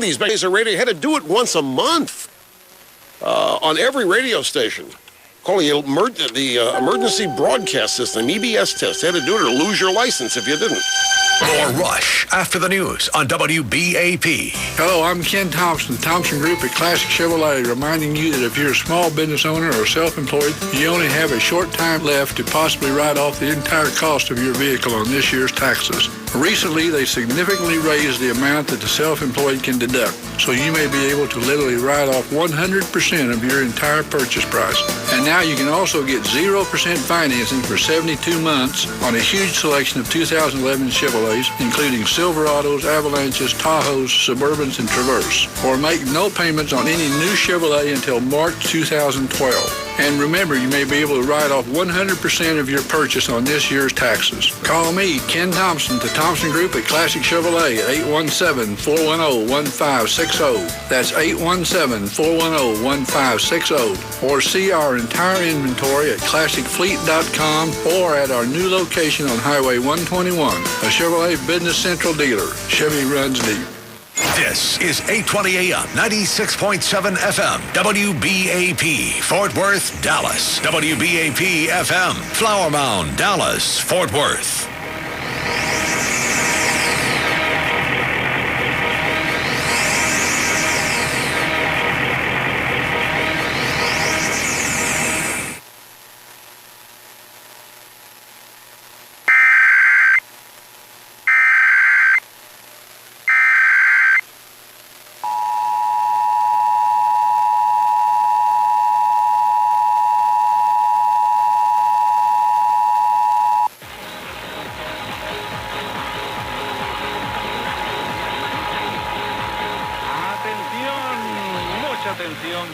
These days are radio had to do it once a month on every radio station. Calling the emergency broadcast system, EBS test. They had to do it or lose your license if you didn't. More Rush after the news on WBAP. Hello, I'm Ken Thompson, Thompson Group at Classic Chevrolet, reminding you that if you're a small business owner or self-employed, you only have a short time left to possibly write off the entire cost of your vehicle on this year's taxes. Recently, they significantly raised the amount that the self-employed can deduct, so you may be able to literally write off 100% of your entire purchase price. And now you can also get 0% financing for 72 months on a huge selection of 2011 Chevrolets, including Silverados, Avalanches, Tahoes, Suburbans, and Traverse. Or make no payments on any new Chevrolet until March 2012. And remember, you may be able to write off 100% of your purchase on this year's taxes. Call me, Ken Thompson, to Thompson Group at Classic Chevrolet at 817-410-1560. That's 817-410-1560. Or see our entire inventory at ClassicFleet.com or at our new location on Highway 121, a Chevrolet Business Central dealer. Chevy runs deep. This is 820 AM, 96.7 FM, WBAP, Fort Worth, Dallas. WBAP-FM, Flower Mound, Dallas, Fort Worth.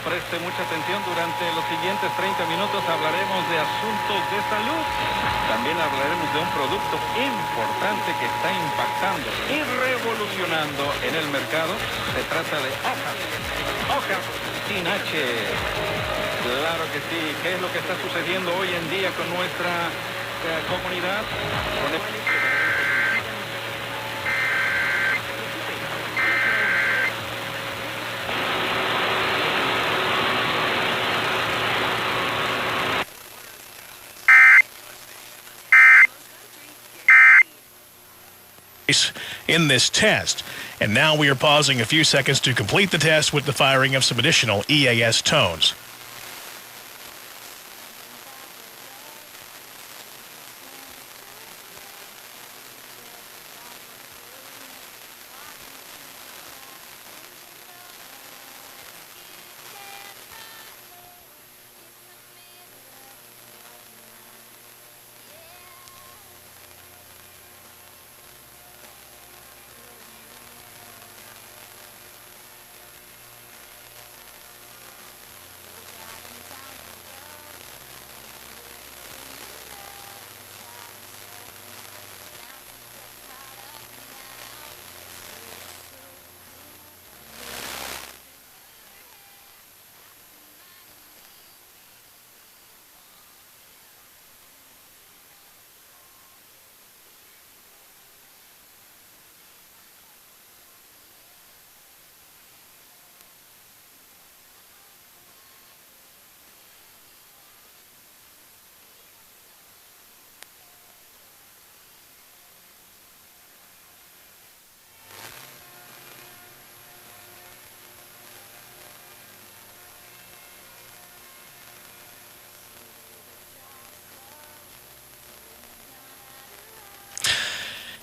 Preste mucha atención. Durante los siguientes 30 minutos hablaremos de asuntos de salud. También hablaremos de un producto importante que está impactando y revolucionando en el mercado. Se trata de hojas sin H. Claro que sí. ¿Qué es lo que está sucediendo hoy en día con nuestra comunidad? In this test. And now we are pausing a few seconds to complete the test with the firing of some additional EAS tones.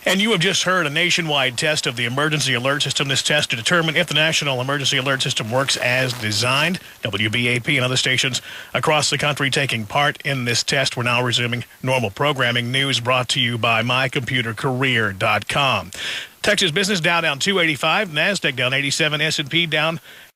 And you have just heard a nationwide test of the emergency alert system. This test to determine if the National Emergency Alert System works as designed. WBAP and other stations across the country taking part in this test. We're now resuming normal programming. News brought to you by MyComputerCareer.com. Texas business Dow down 285, NASDAQ down 87, S&P down